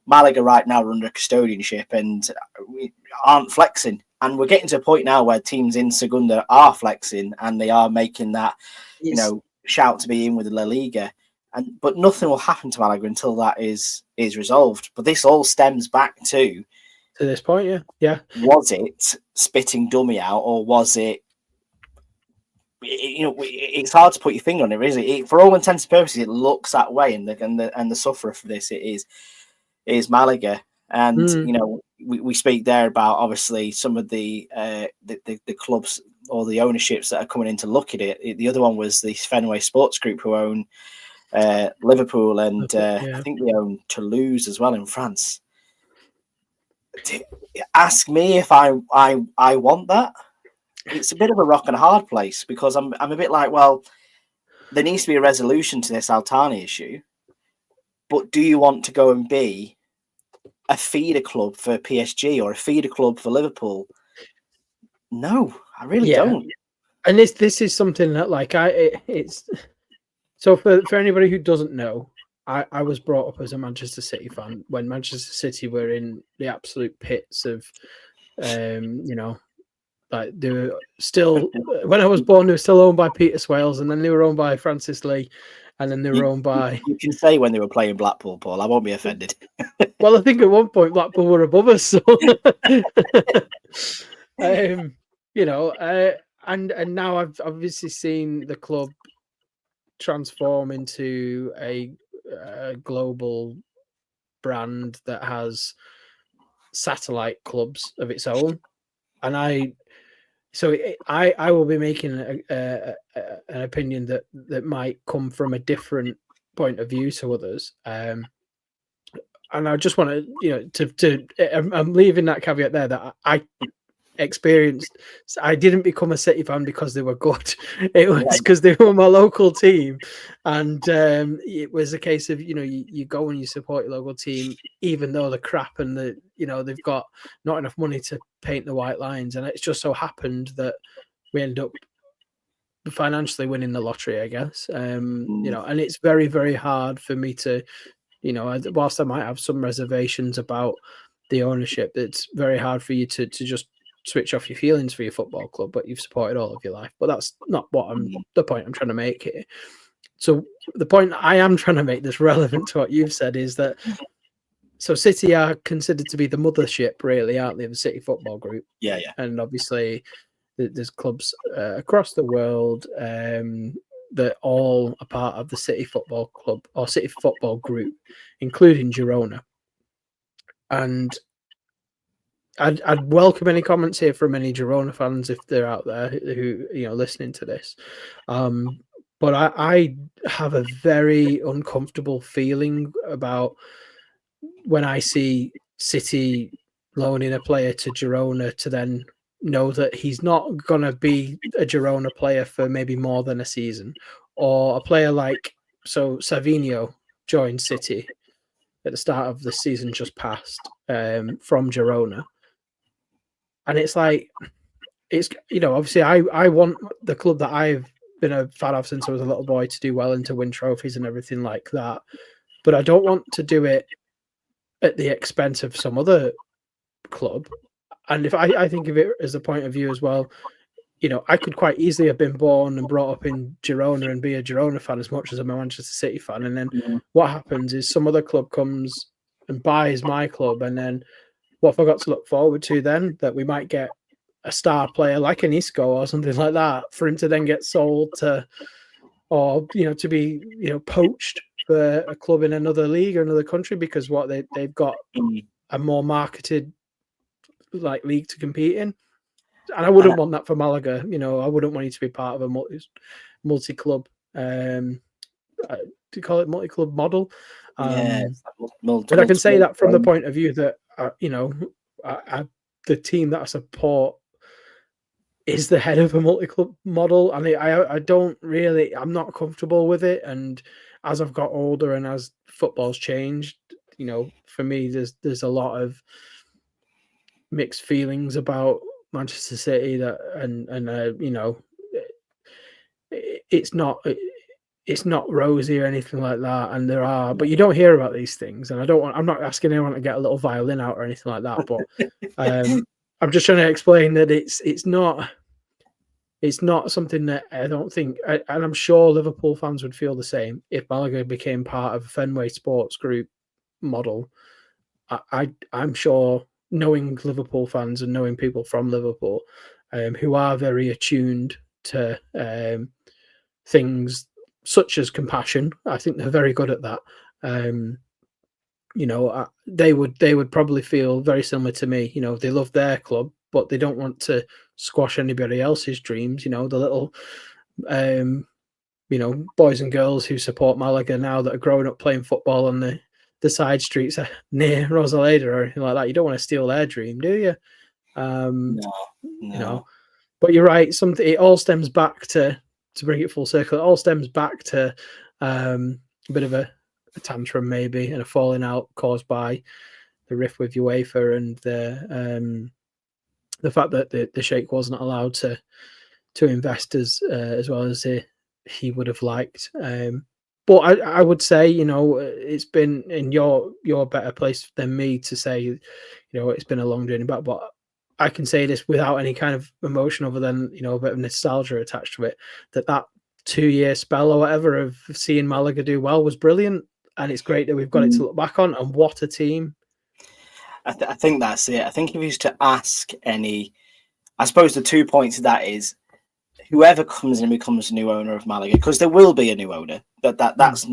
Malaga right now are under custodianship and we aren't flexing, and we're getting to a point now where teams in Segunda are flexing and they are making that shout to be in with the La Liga, but nothing will happen to Malaga until that is resolved. But this all stems back to this point, yeah. Was it spitting dummy out, or was it? It's hard to put your finger on it, isn't it? For all intents and purposes, it looks that way, and the sufferer for this is Malaga. And we speak there about, obviously, some of the clubs or the ownerships that are coming in to look at it. The other one was the Fenway Sports Group, who own Liverpool, and I think they own Toulouse as well in France. Ask me if I want that. It's a bit of a rock and a hard place, because I'm a bit like, well, there needs to be a resolution to this Altani issue, but do you want to go and be a feeder club for PSG or a feeder club for Liverpool? No, I really don't. And this is something that it's so for anybody who doesn't know, I was brought up as a Manchester City fan when Manchester City were in the absolute pits of like they were still, when I was born, they were still owned by Peter Swales, and then they were owned by Francis Lee, and then they were owned by... You can say when they were playing Blackpool, Paul. I won't be offended. Well, I think at one point Blackpool were above us, so... and now I've obviously seen the club transform into a global brand that has satellite clubs of its own, and I will be making an opinion that might come from a different point of view to others. And I just want I'm leaving that caveat there that I experienced. I didn't become a City fan because they were good. It was because they were my local team, and it was a case of you go and you support your local team, even though they're crap and they've got not enough money to paint the white lines, and it's just so happened that we end up financially winning the lottery, I guess. And it's very, very hard for me to, whilst I might have some reservations about the ownership, it's very hard for you to just switch off your feelings for your football club, but you've supported all of your life. But that's not the point I'm trying to make here. So the point I am trying to make that's relevant to what you've said is that City are considered to be the mothership, really, aren't they, of the City Football Group? Yeah. And obviously there's clubs across the world that all are part of the City Football Club or City Football Group, including Girona. And I'd welcome any comments here from any Girona fans if they're out there who listening to this. But I have a very uncomfortable feeling about when I see City loaning a player to Girona to then know that he's not going to be a Girona player for maybe more than a season, or a player like Savinho joined City at the start of the season just passed from Girona. And it's like, obviously I want the club that I've been a fan of since I was a little boy to do well and to win trophies and everything like that. But I don't want to do it at the expense of some other club. And if I think of it as a point of view as well, I could quite easily have been born and brought up in Girona and be a Girona fan as much as I'm a Manchester City fan. And then what happens is some other club comes and buys my club. And then what have I got to look forward to then? That we might get a star player like an Isco or something like that for him to then get sold to, or, to be, poached for a club in another league or another country because they've got a more marketed league to compete in. And I wouldn't want that for Malaga. I wouldn't want you to be part of a multi-club. Do you call it multi-club model? And I can say that from the point of view that the team that I support is the head of a multi-club model, and I'm not comfortable with it. And as I've got older and as football's changed, for me, there's a lot of mixed feelings about Manchester City it's not rosy or anything like that, and but you don't hear about these things, and I'm not asking anyone to get a little violin out or anything like that, but I'm just trying to explain that it's not something that I don't think, and I'm sure Liverpool fans would feel the same if Malaga became part of Fenway Sports Group model. I'm sure, knowing Liverpool fans and knowing people from Liverpool who are very attuned to things such as compassion, I think they're very good at that. They would probably feel very similar to me. They love their club, but they don't want to squash anybody else's dreams. The little boys and girls who support Malaga now that are growing up playing football on the side streets near Rosaleda or anything like that. You don't want to steal their dream, do you? No. But you're right. It all stems back to bring it full circle. It all stems back to a bit of a tantrum, maybe, and a falling out caused by the rift with UEFA and the fact that the Sheikh wasn't allowed to invest as well as he would have liked. But I would say, it's been in your better place than me to say, it's been a long journey back. But I can say this without any kind of emotion other than, a bit of nostalgia attached to it, that 2-year spell or whatever of seeing Malaga do well was brilliant. And it's great that we've got it to look back on. And what a team. I think that's it. I think if you was to ask any, I suppose the 2 points of that is whoever comes in and becomes a new owner of Malaga, because there will be a new owner. That's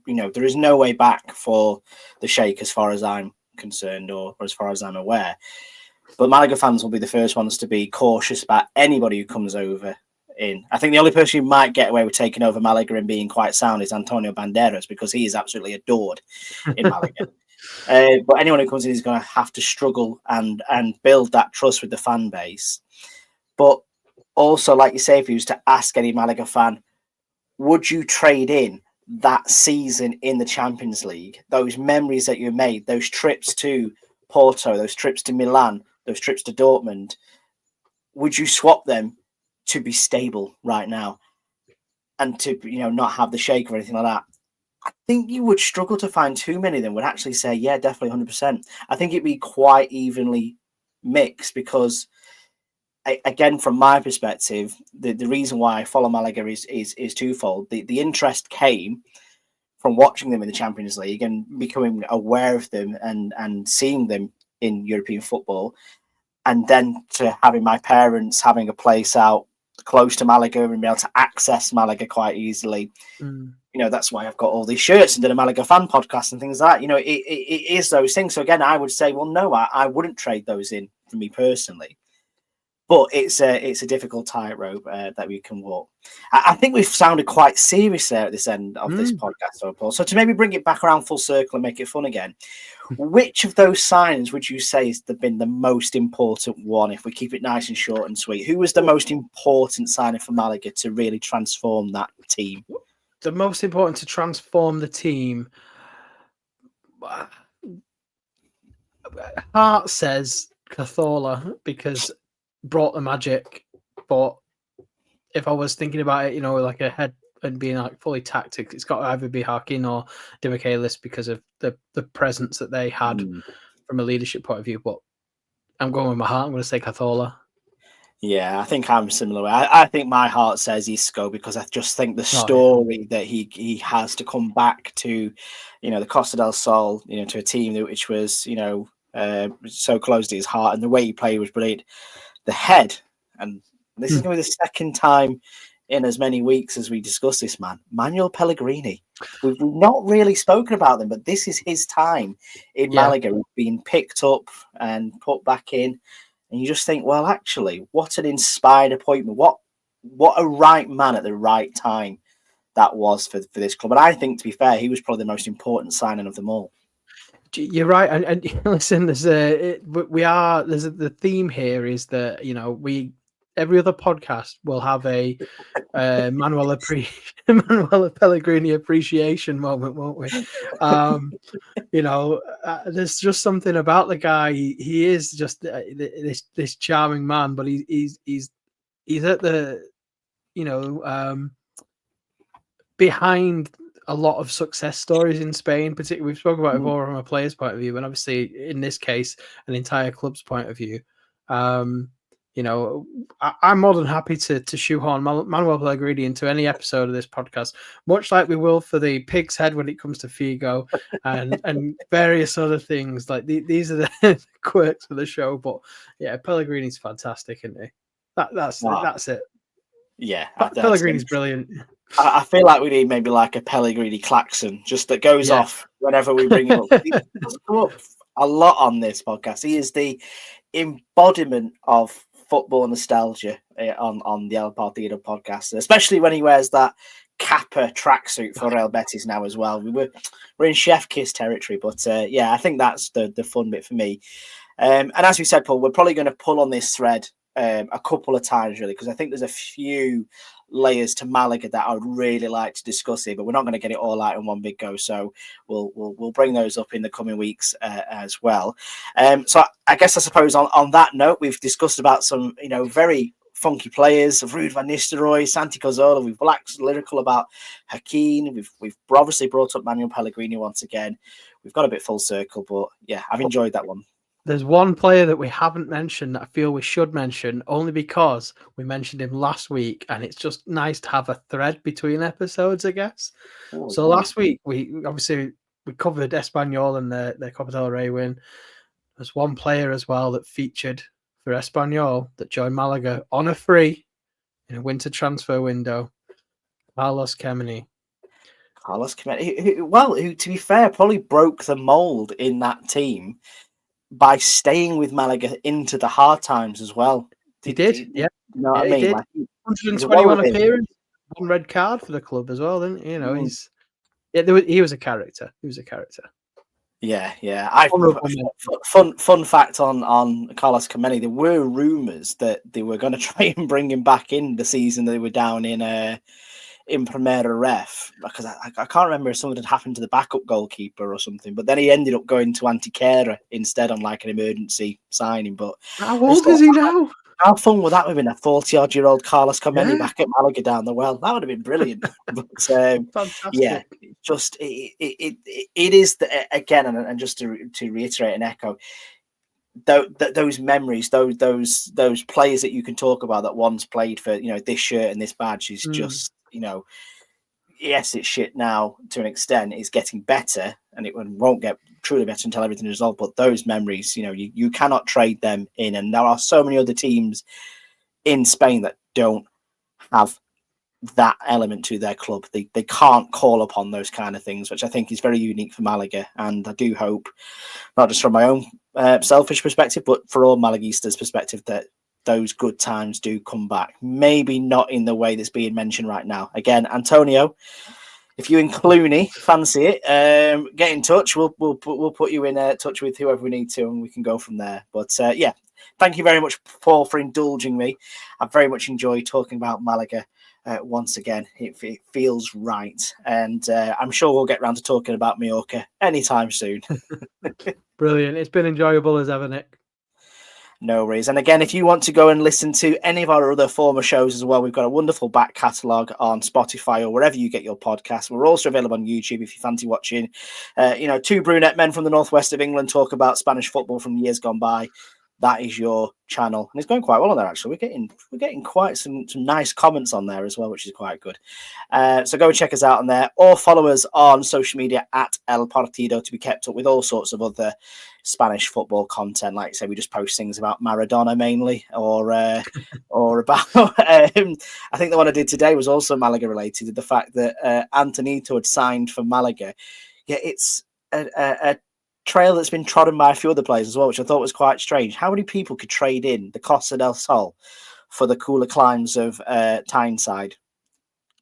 there is no way back for the Sheikh as far as I'm concerned, or as far as I'm aware. But Malaga fans will be the first ones to be cautious about anybody who comes over in. I think the only person who might get away with taking over Malaga and being quite sound is Antonio Banderas, because he is absolutely adored in Malaga. But anyone who comes in is going to have to struggle and build that trust with the fan base. But also, like you say, if you was to ask any Malaga fan, would you trade in that season in the Champions League, those memories that you made, those trips to Porto, those trips to Milan, those trips to Dortmund, would you swap them to be stable right now and to not have the shake or anything like that? I think you would struggle to find too many of them would actually say, yeah, definitely 100%. I think it'd be quite evenly mixed, because again, from my perspective, the reason why I follow Malaga is twofold. The interest came from watching them in the Champions League and becoming aware of them and seeing them in European football, and then to having my parents having a place out close to Malaga and be able to access Malaga quite easily. That's why I've got all these shirts and did a Malaga fan podcast and things like that. It is those things. So again, I would say, well, no, I wouldn't trade those in for me personally. But it's a difficult tightrope that we can walk. I think we've sounded quite serious there at this end of this podcast, Paul. So to maybe bring it back around full circle and make it fun again, which of those signings would you say has been the most important one? If we keep it nice and short and sweet, who was the most important signing for Malaga to really transform that team? The most important to transform the team. Heart says Cazorla, because brought the magic, but if I was thinking about it, like a head and being like fully tactic, it's got to either be Harkin or De Michaelis because of the presence that they had from a leadership point of view. But I'm going with my heart. I'm going to say Cazorla. Yeah, I think I'm similar. I think my heart says Isco, because I just think the story that he has to come back to, the Costa del Sol, to a team which was, so close to his heart, and the way he played was brilliant. The head, and this is going to be the second time in as many weeks as we discuss this man, Manuel Pellegrini. We've not really spoken about them, but this is his time in Malaga, being picked up and put back in. And you just think, well, actually, what an inspired appointment. What a right man at the right time that was for this club. And I think, to be fair, he was probably the most important signing of them all. You're right, and listen, there's the theme here is that every other podcast will have a Manuel Pellegrini appreciation moment, won't we? There's just something about the guy. He is just this charming man, but he's at the behind a lot of success stories in Spain, particularly we've spoken about it more from a player's point of view, and obviously in this case, an entire club's point of view. I'm more than happy to shoehorn Manuel Pellegrini into any episode of this podcast, much like we will for the pig's head when it comes to Figo and various other things. Like these are the quirks of the show, but yeah, Pellegrini's fantastic, isn't he? That's it. Yeah, Pellegrini's brilliant. I feel like we need maybe like a Pellegrini klaxon, just that goes off whenever we bring him up. He does come up a lot on this podcast. He is the embodiment of football nostalgia on the El Partido podcast, especially when he wears that Kappa tracksuit for Real Betis now as well. We're in chef kiss territory, but I think that's the fun bit for me. And as we said, Paul, we're probably going to pull on this thread a couple of times, really, because I think there's a few layers to Malaga that I would really like to discuss here, but we're not going to get it all out in one big go. So we'll bring those up in the coming weeks as well. So I suppose on that note, we've discussed about some very funky players of Ruud van Nistelrooy, Santi Cazorla. We've waxed lyrical about Hakeem. We've obviously brought up Manuel Pellegrini once again. We've got a bit full circle, but yeah, I've enjoyed that one. There's one player that we haven't mentioned that I feel we should mention, only because we mentioned him last week, and it's just nice to have a thread between episodes, I guess. So last week, we covered Espanyol and their Copa del Rey win. There's one player as well that featured for Espanyol that joined Malaga on a free, in a winter transfer window. Carlos Kemeny. Carlos Kemeny, who, to be fair, probably broke the mould in that team by staying with Malaga into the hard times as well. He did, yeah. You know what I mean? He did. Like, he's a 121 well-lived. appearance, 1 red card for the club as well, didn't he? You know, he was a character. He was a character. Yeah. Fun fact on Carlos Kemeny, there were rumours that they were going to try and bring him back in the season that they were down in Primera Ref, because I can't remember if something had happened to the backup goalkeeper or something, but then he ended up going to Antequera instead on like an emergency signing. But how old is he now? How fun would that have been? A 40-odd-year-old Carlos Kemeny back at Malaga down the well. That would have been brilliant. But fantastic. Yeah, just it is again, and just to reiterate and echo, those memories, those players that you can talk about that once played for this shirt and this badge is just yes, it's shit now to an extent. It's getting better, and it won't get truly better until everything is resolved. But those memories, you cannot trade them in. And there are so many other teams in Spain that don't have that element to their club. They can't call upon those kind of things, which I think is very unique for Malaga. And I do hope, not just from my own selfish perspective, but for all Malaguistas' perspective, that those good times do come back. Maybe not in the way that's being mentioned right now. Again, Antonio, if you and Clooney fancy it, get in touch. We'll put you in touch with whoever we need to, and we can go from there. But yeah, thank you very much, Paul, for indulging me. I've very much enjoyed talking about Malaga once again. It feels right, and I'm sure we'll get round to talking about Mallorca anytime soon. Brilliant. It's been enjoyable as ever, Nick. No worries. And again, if you want to go and listen to any of our other former shows as well, we've got a wonderful back catalogue on Spotify or wherever you get your podcasts. We're also available on YouTube if you fancy watching, two brunette men from the northwest of England talk about Spanish football from years gone by. That is your channel, and it's going quite well on there. Actually, we're getting quite some nice comments on there as well, which is quite good. So go and check us out on there, or follow us on social media at El Partido to be kept up with all sorts of other Spanish football content. Like I say, we just post things about Maradona mainly, or about. I think the one I did today was also Malaga related. The fact that Antonito had signed for Malaga. Yeah, it's a trail that's been trodden by a few other players as well, which I thought was quite strange. How many people could trade in the Costa del Sol for the cooler climes of Tyneside?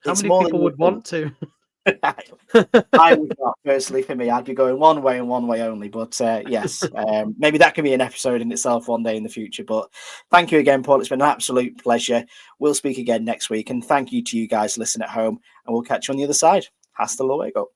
How many people would want to? I would not, personally. For me, I'd be going one way and one way only. But yes, maybe that could be an episode in itself one day in the future. But thank you again, Paul. It's been an absolute pleasure. We'll speak again next week. And thank you to you guys listening at home. And we'll catch you on the other side. Hasta luego.